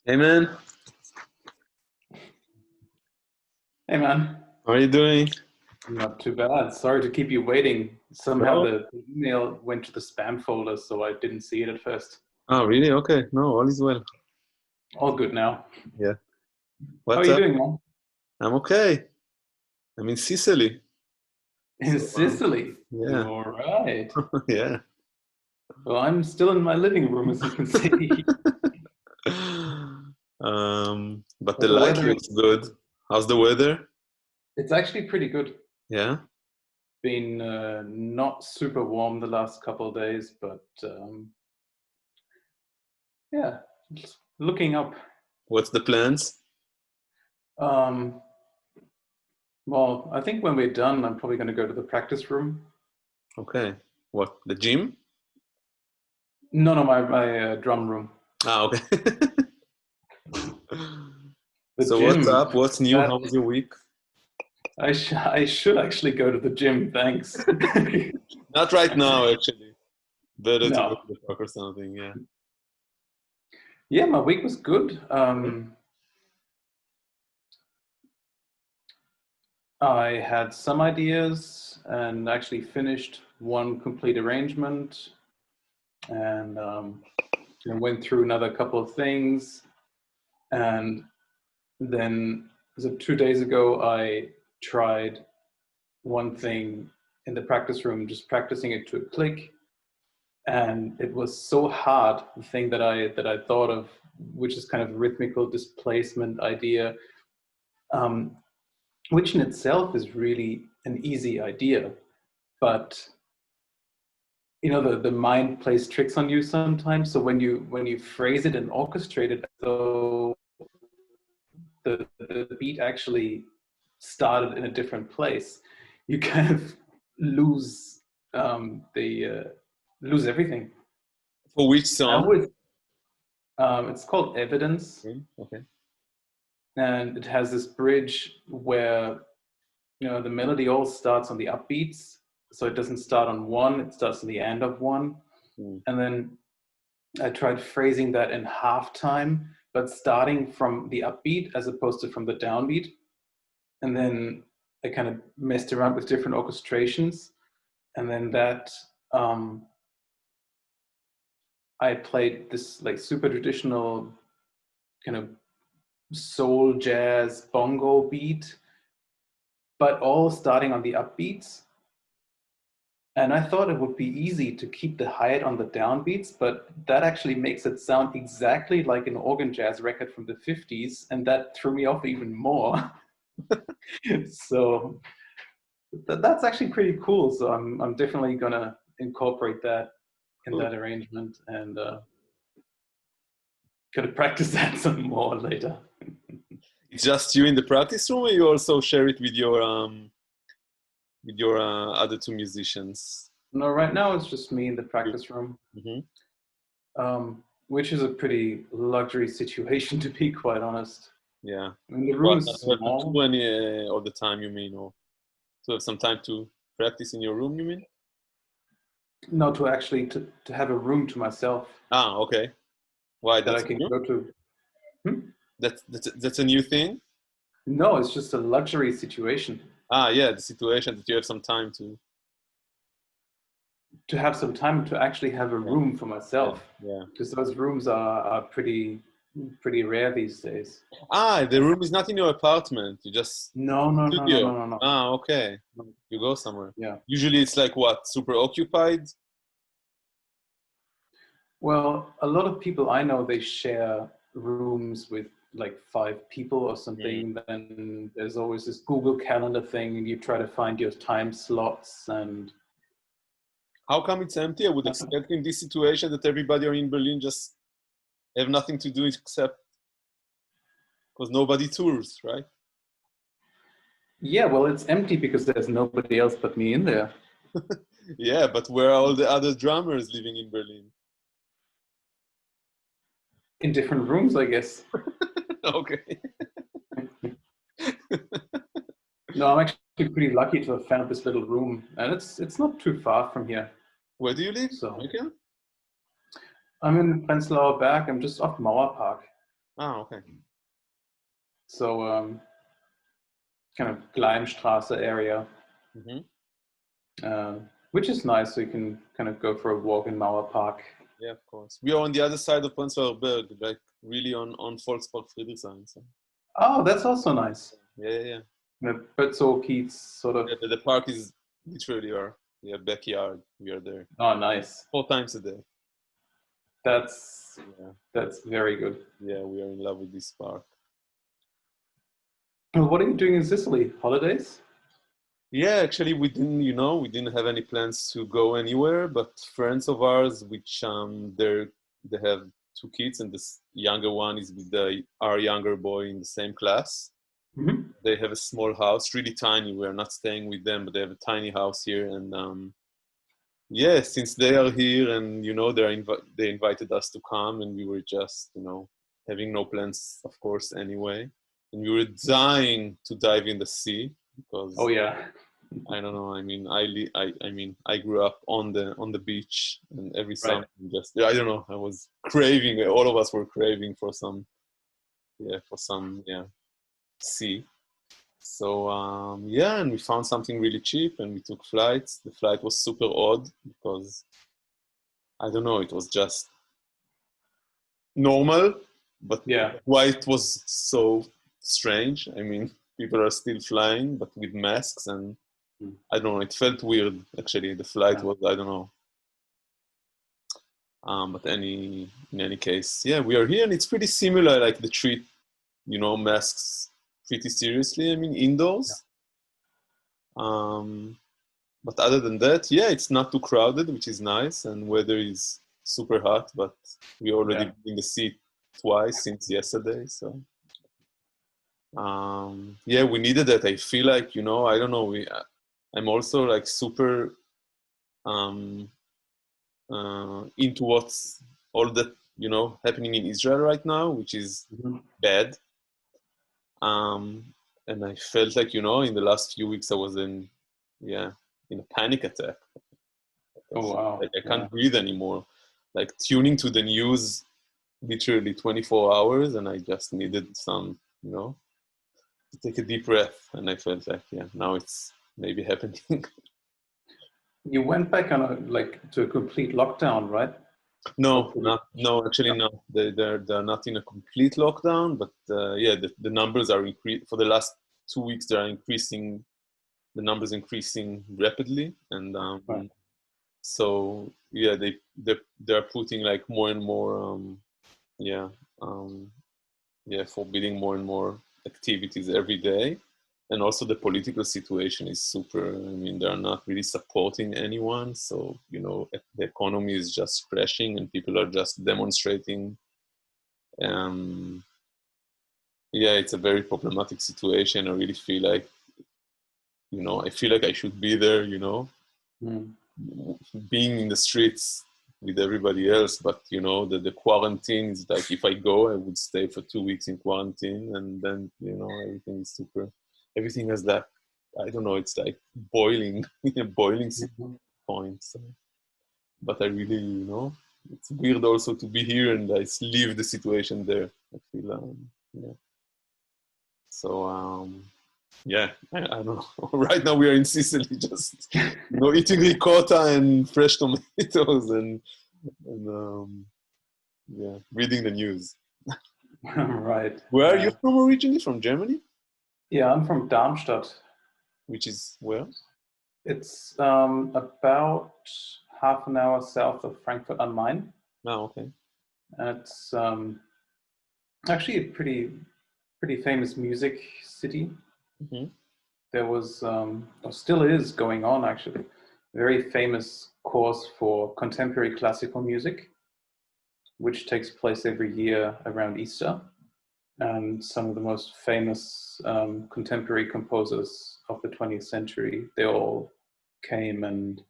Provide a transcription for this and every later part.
Hey man, Hey man, how are you doing? not too bad. Sorry to keep you waiting. Somehow No. the email went to the spam folder, so I didn't see it at first. Oh, really? Okay. No, all is well. All good now. Yeah. How are What's you up? doing, man? I'm okay. I'm in Sicily. In So, Sicily. yeah, All right. yeah. Well, I'm still in my living room, as you can see. But the But the light weather looks is, good. How's the weather? it's actually pretty good. Yeah. Been not super warm the last couple of days, but yeah, it's looking up. What's the plans? Um, well, I think when we're done, I'm probably going to go to the practice room. Okay. What? The gym? No, no, my drum room. Ah, okay. The So what's gym. up? What's new? That How was your week? I should actually go to the gym. Thanks. Not right now, actually. Better to go to No. the park or something. Yeah. Yeah, my week was good. I had some ideas and actually finished one complete arrangement, and went through another couple of things. And then, so 2 days ago, I tried one thing in the practice room, just practicing it to a click. And it was so hard, the thing that I thought of, which is kind of rhythmical displacement idea, um, which in itself is really an easy idea, but the mind plays tricks on you sometimes. So when you phrase it and orchestrate it, though the beat actually started in a different place, you kind of lose the lose everything. For which I song? always it's called Evidence, Okay. and it has this bridge where the melody all starts on the upbeats, so it doesn't start on one, it starts on the end of one. Mm. And then I tried phrasing that in half time, but starting from the upbeat as opposed to from the downbeat. And then I kind of messed around with different orchestrations, and then that I played this like super traditional kind of soul jazz bongo beat, but all starting on the upbeats. And I thought it would be easy to keep the hi-hat on the downbeats, but that actually makes it sound exactly like an organ jazz record from the 50s, and that threw me off even more. So that's actually pretty cool. So I'm definitely gonna incorporate that in Cool. that arrangement, and gonna practice that some more later. It's just you in the practice room, or you also share it with your other two musicians? No, right now it's just me in the practice room, Mm-hmm. which is a pretty luxury situation, to be quite honest. Yeah. I mean, the room What? is Not to have to do small. any all the time, you mean, or to have some time to practice in your room, you mean? No, to actually to have a room to myself Ah, okay. Why? that I That's can new. go to. Hmm? That's a new thing. No, it's just a luxury situation Ah, yeah, the situation that you have some time to. to have some time to actually have a Yeah, room for yeah, myself, yeah. because those rooms are pretty rare these days. Ah, the room is not in your apartment. You just No, no, no, no, studio. no, no, no. Ah, okay. No. You go somewhere. Yeah. Usually it's like what? Super occupied. Well, a lot of people I know, they share rooms with like 5 people or Mm. something. Then there's always this Google Calendar thing, and you try to find your time slots. And How come it's empty? I would expect in this situation that everybody are in Berlin just have nothing to do except because nobody tours, right? yeah, well, it's empty because there's nobody else but me in there. Yeah, but where are all the other drummers living in Berlin? In different rooms, I guess. Okay. No, I'm actually pretty lucky to have found this little room, and it's not too far from here. Where do you live? So Okay. I'm in Prenzlauer Berg. I'm just off Mauerpark. Ah, okay. So kind of Gleimstraße area, which is nice. So you can kind of go for a walk in Mauer Park. Yeah, of course. We are on the other side of Prenzlauer Berg, like really on Volkspark Friedrichshain. So. Oh, that's also nice. Yeah. But so Keats sort of. Yeah, the park is literally our backyard. We are there. Oh, nice. 4 times a day. That's very good. Yeah, we are in love with this park. Well, what are you doing in Sicily? Holidays? Yeah, actually, we didn't have any plans to go anywhere. But friends of ours, which they have 2 kids, and this younger one is with our younger boy in the same class. Mm-hmm. They have a small house, really tiny. We are not staying with them, but they have a tiny house here. And yeah, since they are here, and they invited us to come, and we were just having no plans, of course, anyway. And we were dying to dive in the sea because. Oh yeah. I don't know. I mean, I grew up on the beach, and every summer, I don't know. I was craving. All of us were craving for some sea. So and we found something really cheap, and we took flights. The flight was super odd because I don't know. It was just normal, but why it was so strange? I mean, people are still flying, but with masks and. I don't know. It felt weird, actually. The flight was, I don't know. But in any case, yeah, we are here, and it's pretty similar. Like they treat, masks pretty seriously. I mean, indoors. But other than that, yeah, it's not too crowded, which is nice, and weather is super hot. But we already been in the sea twice since yesterday, so. Yeah, we needed that. I feel like I don't know. I'm also like super into what's all that happening in Israel right now, which is bad. And I felt like in the last few weeks I was in a panic attack. Oh wow! Like I can't breathe anymore. Like tuning to the news, literally 24 hours, and I just needed some to take a deep breath, and I felt like now it's maybe happening. You went back to a complete lockdown, right? No, actually, no. They're not in a complete lockdown, but the numbers are increasing. For the last 2 weeks, they are increasing. The numbers increasing rapidly, and so they're putting like more and more forbidding more and more activities every day. And also the political situation is super. I mean, they're not really supporting anyone. So, the economy is just crashing and people are just demonstrating. It's a very problematic situation. I really feel like, I should be there, being in the streets with everybody else. But, the quarantine is like, if I go, I would stay for 2 weeks in quarantine. And then, everything is super. Everything has that, I don't know, it's like boiling point. So. But I really, it's weird also to be here and I leave the situation there. I feel, So, I don't know. Right now we are in Sicily, just, eating ricotta and fresh tomatoes and reading the news. Right. Where are you from originally? From Germany? Yeah, I'm from Darmstadt. Which is where? It's about half an hour south of Frankfurt am Main. Oh, okay. It's actually a pretty famous music city. Mm-hmm. There was, or still is going on actually, a very famous course for contemporary classical music, which takes place every year around Easter. And some of the most famous contemporary composers of the 20th century, they all came and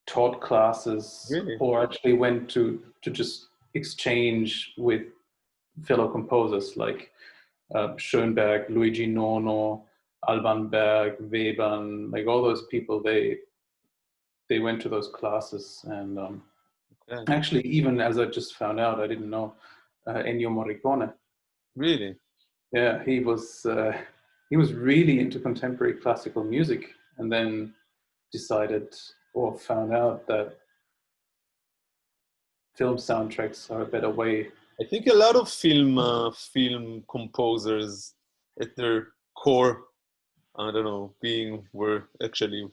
taught classes, Really? or actually went to just exchange with fellow composers like Schoenberg, Luigi Nono, Alban Berg, Webern, like all those people. They went to those classes, and actually, even as I just found out, I didn't know Ennio Morricone. Really? Yeah, he was really into contemporary classical music, and then decided or found out that film soundtracks are a better way. I think a lot of film composers at their core, I don't know, being were actually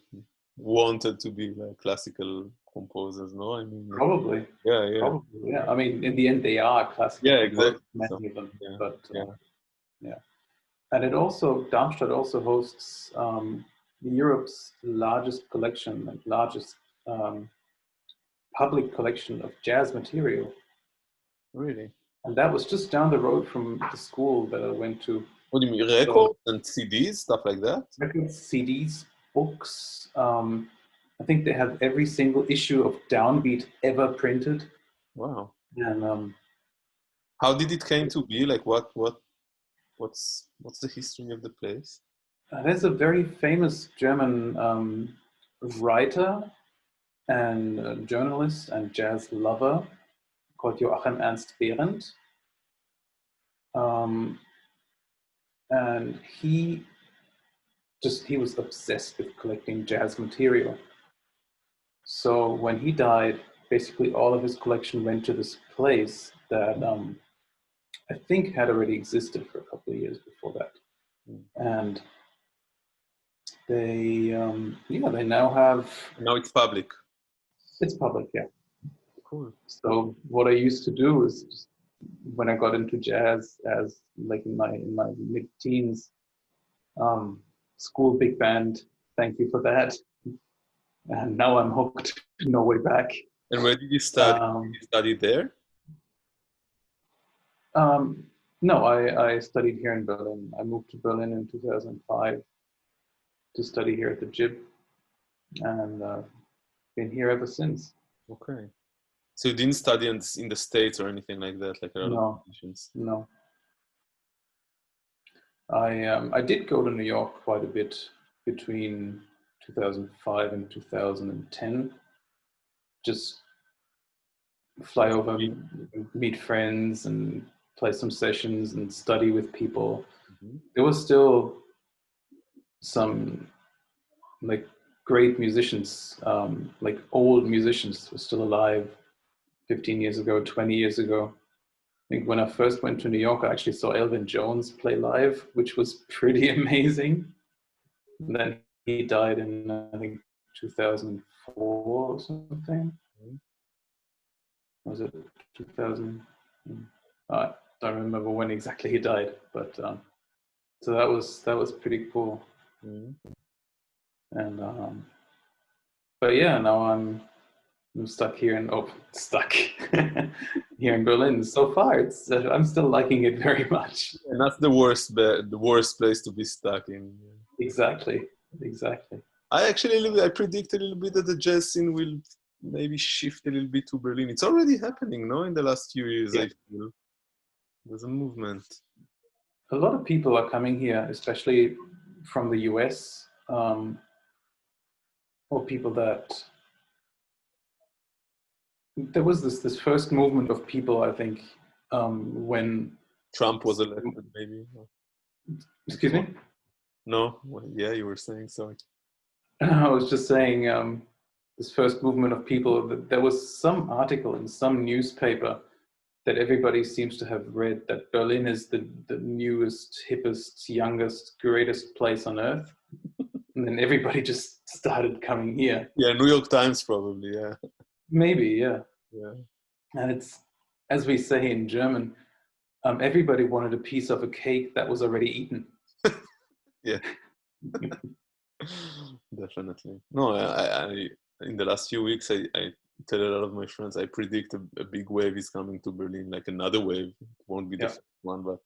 wanted to be like classical composers. No, I mean, Probably, yeah, yeah, probably, yeah. I mean, in the end, they are classical yeah, composers, exactly. So many of them. yeah, But yeah, yeah, and it also Darmstadt also hosts Europe's largest collection and largest um, public collection of jazz material. really. And that was just down the road from the school that I went to. What do you mean, So records and CDs, stuff like that? records, CDs, books. I think they have every single issue of Downbeat ever printed. Wow. And How did it came to be? Like, what's the history of the place? there's a very famous German writer and journalist and jazz lover called Joachim Ernst Behrendt. Um, and he was obsessed with collecting jazz material. So when he died, basically all of his collection went to this place that I think had already existed for a couple of years before that. And they now have, Now it's public. it's public, yeah. Cool. So what I used to do is just, when I got into jazz as like in my mid-teens, school big band, thank you for that. And now I'm hooked, no way back. And where did you study? Did you study there? No, I studied here in Berlin. I moved to Berlin in 2005 to study here at the JIB, and been here ever since. Okay. So you didn't study in the States or anything like that, like a lot of No, musicians. no. I did go to New York quite a bit between 2005 and 2010. Just fly over, meet friends, and play some sessions and study with people. Mm-hmm. There was still some like great musicians, like old musicians were still alive 15 years ago, 20 years ago. I think when I first went to New York, I actually saw Elvin Jones play live, which was pretty amazing. And then he died in, I think, 2004 or something. Was it 2000? I don't remember when exactly he died, but so that was pretty cool. Mm-hmm. And but yeah, now I'm stuck here stuck here in Berlin. So far, I'm still liking it very much. And that's the worst place to be stuck in. Exactly. I predict a little bit that the jazz scene will maybe shift a little bit to Berlin. It's already happening, no? In the last few years, Yeah. I feel there's a movement. A lot of people are coming here, especially from the US, or people that there was this first movement of people, I think, when Trump was elected, maybe. excuse me. No, well, yeah, you were saying sorry. I was just saying this first movement of people. There was some article in some newspaper that everybody seems to have read that Berlin is the newest, hippest, youngest, greatest place on earth. And then everybody just started coming here. Yeah, New York Times probably, yeah. Maybe, yeah. Yeah. And it's, as we say in German, everybody wanted a piece of a cake that was already eaten. Yeah. Definitely. No, I in the last few weeks, I tell a lot of my friends, I predict a big wave is coming to Berlin, like another wave. It won't be the first one, but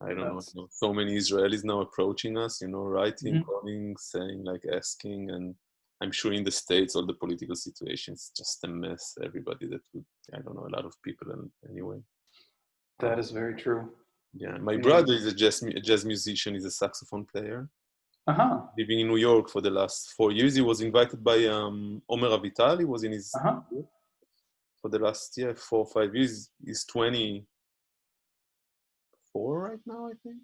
I don't know. So many Israelis now approaching us, writing, calling, saying, like asking, and I'm sure in the States, all the political situation is just a mess. Everybody that would, I don't know, a lot of people, and anyway. That is very true. Yeah, my brother is a jazz musician. He's a saxophone player. Living in New York for the last 4 years. He was invited by Omer Avital. He was in his for the last 4 or 5 years. He's 24 right now, I think.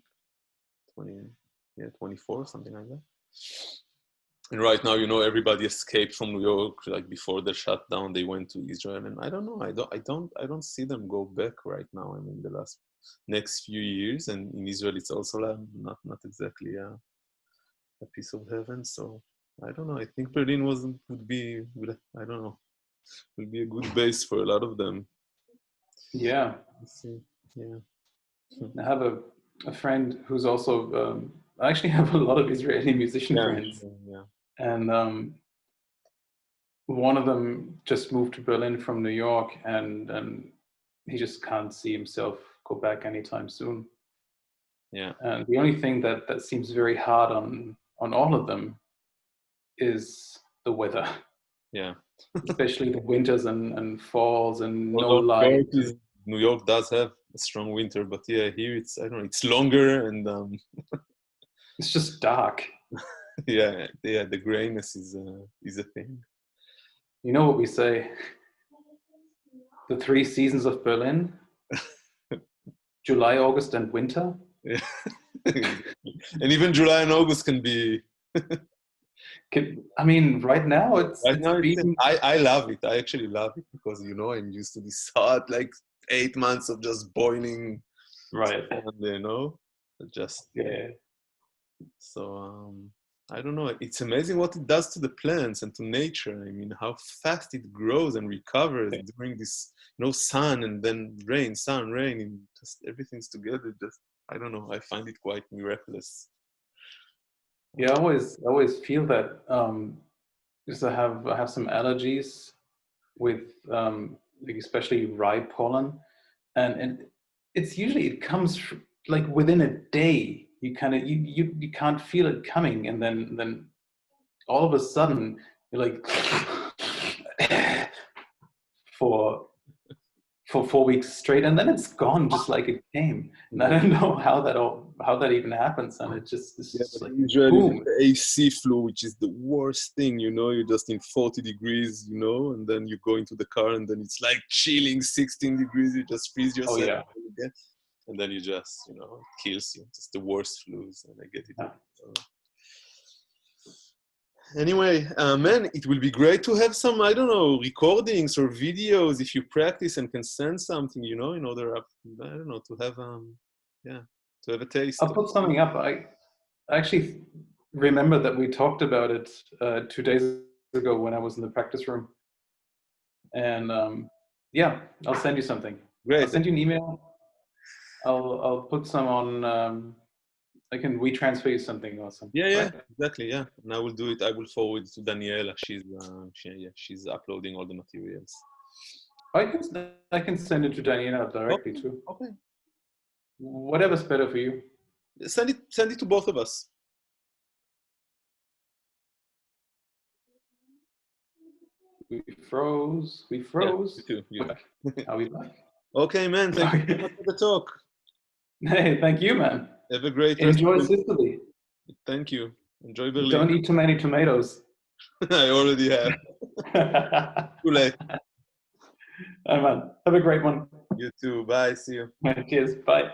24, something like that. And right now, everybody escaped from New York. Like before the shutdown, they went to Israel, and I don't know. I don't see them go back right now. I mean, the next few years, and in Israel, it's also not exactly a piece of heaven. So I don't know. I think Berlin would be I don't know, will be a good base for a lot of them. Yeah. Let's see. Yeah. I have a friend who's also, I actually have a lot of Israeli musician friends. Yeah. And one of them just moved to Berlin from New York, and he just can't see himself go back anytime soon. Yeah. And the only thing that seems very hard on all of them is the weather. Yeah. Especially the winters and falls and no light. New York does have a strong winter, but yeah, here it's, I don't know, it's longer and it's just dark. yeah, the grayness is a thing. You know what we say? The 3 seasons of Berlin: July, August, and winter. Yeah. And even July and August can be. I mean, right now it's been... I love it. I actually love it because I'm used to this hot, like 8 months of just boiling. Right. And, just yeah. So I don't know. It's amazing what it does to the plants and to nature. I mean, how fast it grows and recovers during this, sun and then rain, sun, rain, and just everything's together. Just I don't know. I find it quite miraculous. Yeah, I always feel that because I have some allergies with like especially rye pollen, and it's usually it comes like within a day. You kind of you can't feel it coming, and then all of a sudden you're like for 4 weeks straight, and then it's gone just like it came. And I don't know how that even happens, and it's just like usually the AC flu, which is the worst thing. You're just in 40 degrees, and then you go into the car, and then it's like chilling 16 degrees. You just freeze yourself. Oh yeah. And then you just, it kills you. It's the worst flus, and I get it. Yeah. Anyway, man, it will be great to have some, I don't know, recordings or videos if you practice and can send something, in order, I don't know, to have, to have a taste. I'll put something up. I actually remember that we talked about it 2 days ago when I was in the practice room. And yeah, I'll send you something. Great. I'll send you an email. I'll put some on. I can retransfer you something or something. Yeah, right? exactly. Yeah, and I will do it. I will forward it to Daniela. She's uploading all the materials. I can send it to Daniela directly too. Okay. Whatever's better for you. Send it to both of us. We froze. Yeah, you too. Are we back? Okay, man. Thank you for the talk. Hey, thank you, man. Have a great Enjoy Sicily. Thank you. Enjoy Berlin. Don't eat too many tomatoes. I already have. Too late. All right, man. Have a great one. You too. Bye. See you. Cheers. Bye.